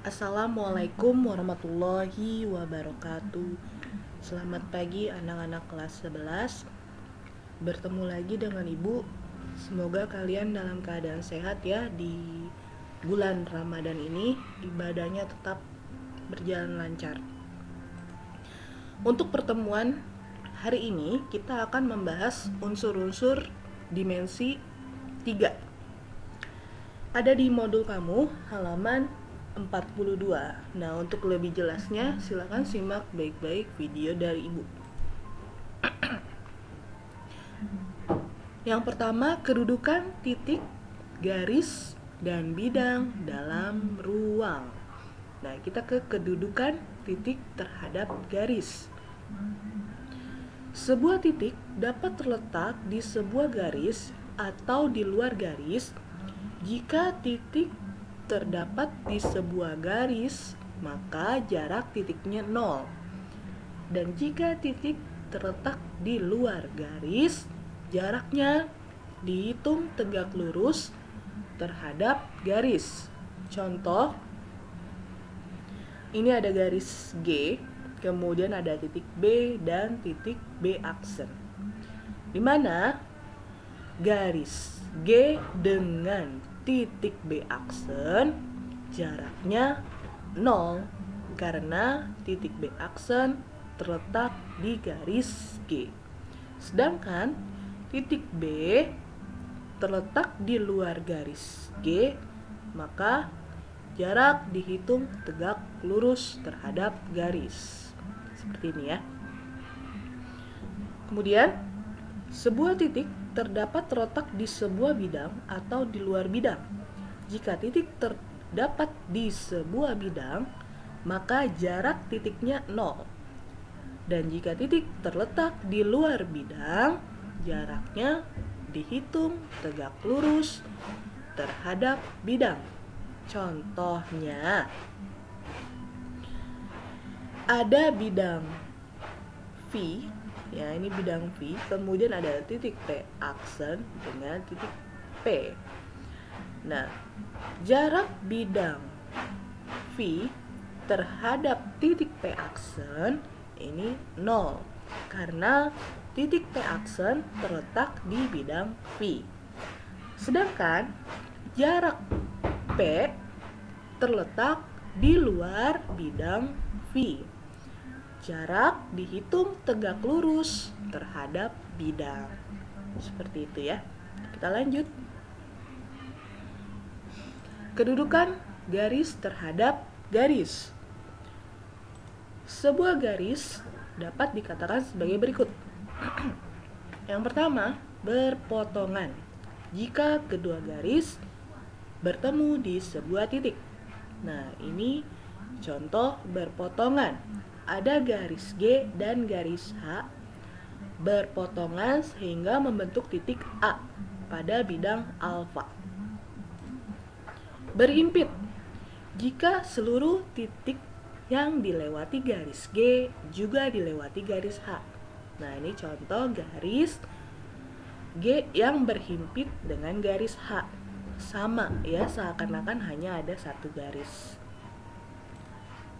Assalamualaikum warahmatullahi wabarakatuh. Selamat pagi anak-anak kelas 11. Bertemu lagi dengan Ibu. Semoga kalian dalam keadaan sehat ya di bulan Ramadan ini. Ibadahnya tetap berjalan lancar. Untuk pertemuan hari ini kita akan membahas unsur-unsur dimensi 3. Ada di modul kamu halaman 42. Nah, untuk lebih jelasnya silakan simak baik-baik video dari Ibu. Yang pertama, kedudukan titik, garis, dan bidang dalam ruang. Nah, kita ke kedudukan titik terhadap garis. Sebuah titik dapat terletak di sebuah garis atau di luar garis. Jika titik terdapat di sebuah garis, maka jarak titiknya 0. Dan jika titik terletak di luar garis, jaraknya dihitung tegak lurus terhadap garis. Contoh, ini ada garis G, kemudian ada titik B dan titik B aksen. Di mana garis G dengan titik B aksen jaraknya 0 karena titik B aksen terletak di garis G. Sedangkan titik B terletak di luar garis G, maka jarak dihitung tegak lurus terhadap garis. Seperti ini ya. Kemudian sebuah titik terdapat terletak di sebuah bidang atau di luar bidang. Jika titik terdapat di sebuah bidang, maka jarak titiknya 0. Dan jika titik terletak di luar bidang, jaraknya dihitung tegak lurus terhadap bidang. Contohnya, ada bidang V, ya ini bidang V, kemudian ada titik P aksen dengan titik P. Nah, jarak bidang V terhadap titik P aksen ini 0 karena titik P aksen terletak di bidang V. Sedangkan jarak P terletak di luar bidang V. Jarak dihitung tegak lurus terhadap bidang. Seperti itu ya. Kita lanjut. Kedudukan garis terhadap garis. Sebuah garis dapat dikatakan sebagai berikut. Yang pertama, berpotongan. Jika kedua garis bertemu di sebuah titik. Nah, ini contoh berpotongan. Ada garis G dan garis H berpotongan sehingga membentuk titik A pada bidang alfa. Berhimpit. Jika seluruh titik yang dilewati garis G juga dilewati garis H. Nah, ini contoh garis G yang berhimpit dengan garis H. Sama ya, seakan-akan hanya ada satu garis.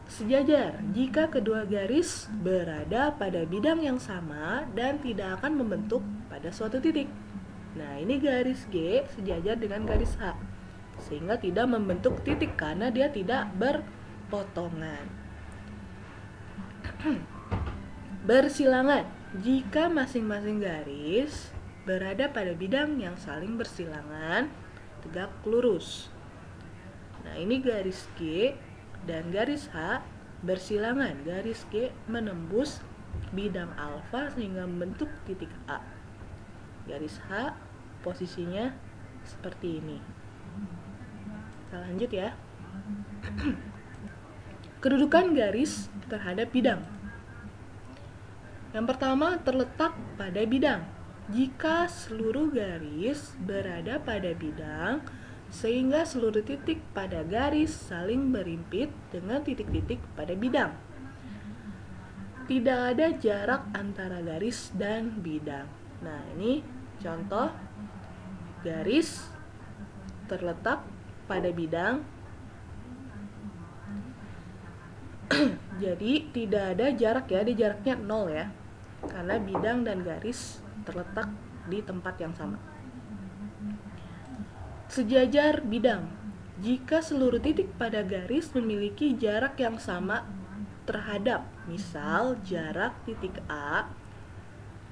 Sejajar. Jika kedua garis berada pada bidang yang sama dan tidak akan membentuk pada suatu titik. Nah, ini garis G sejajar dengan garis H, sehingga tidak membentuk titik karena dia tidak berpotongan. Bersilangan. Jika masing-masing garis berada pada bidang yang saling bersilangan tegak lurus. Nah, ini garis G dan garis H bersilangan. Garis G menembus bidang alfa sehingga membentuk titik A. Garis H posisinya seperti ini. Kita lanjut ya. Kedudukan garis terhadap bidang. Yang pertama, terletak pada bidang. Jika seluruh garis berada pada bidang, sehingga seluruh titik pada garis saling berhimpit dengan titik-titik pada bidang. Tidak ada jarak antara garis dan bidang. Nah, ini contoh garis terletak pada bidang Jadi tidak ada jarak ya, di jaraknya 0 ya. Karena bidang dan garis terletak di tempat yang sama. Sejajar bidang. Jika seluruh titik pada garis memiliki jarak yang sama terhadap, misal jarak titik A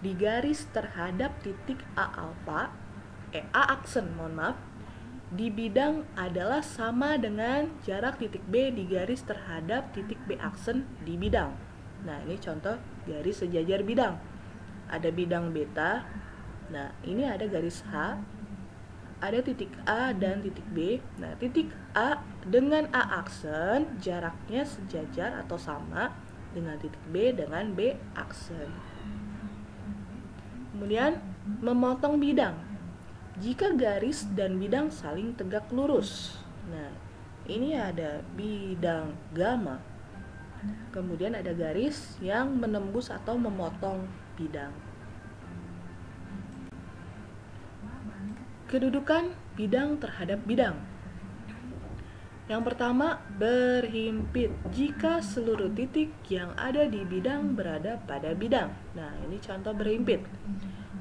di garis terhadap titik A alfa, A aksen, mohon maaf, di bidang adalah sama dengan jarak titik B di garis terhadap titik B aksen di bidang. Nah, ini contoh garis sejajar bidang. Ada bidang beta. Nah, ini ada garis H. Ada titik A dan titik B. Nah, titik A dengan A aksen jaraknya sejajar atau sama dengan titik B dengan B aksen. Kemudian, memotong bidang. Jika garis dan bidang saling tegak lurus. Nah, ini ada bidang gamma. Kemudian ada garis yang menembus atau memotong bidang. Kedudukan bidang terhadap bidang. Yang pertama, berhimpit jika seluruh titik yang ada di bidang berada pada bidang. Nah, ini contoh berhimpit.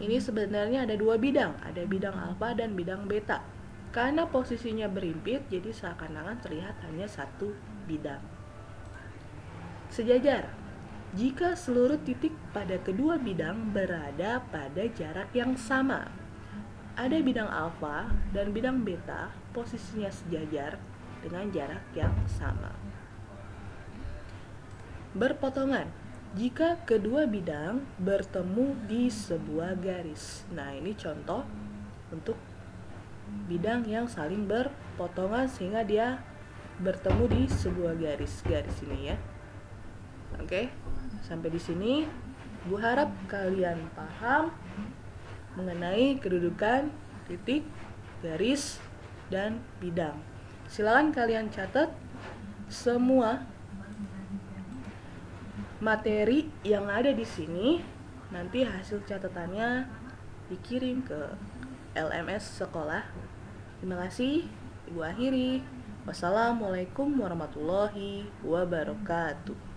Ini sebenarnya ada dua bidang, ada bidang alfa dan bidang beta. Karena posisinya berhimpit, jadi seakan-akan terlihat hanya satu bidang. Sejajar. Jika seluruh titik pada kedua bidang berada pada jarak yang sama. Ada bidang alfa dan bidang beta, posisinya sejajar dengan jarak yang sama. Berpotongan. Jika kedua bidang bertemu di sebuah garis. Nah, ini contoh untuk bidang yang saling berpotongan sehingga dia bertemu di sebuah garis ini ya. Oke, sampai di sini. Bu harap kalian paham mengenai kedudukan titik, garis, dan bidang. Silakan kalian catat semua materi yang ada di sini. Nanti hasil catatannya dikirim ke LMS sekolah. Terima kasih. Ibu akhiri. Wassalamualaikum warahmatullahi wabarakatuh.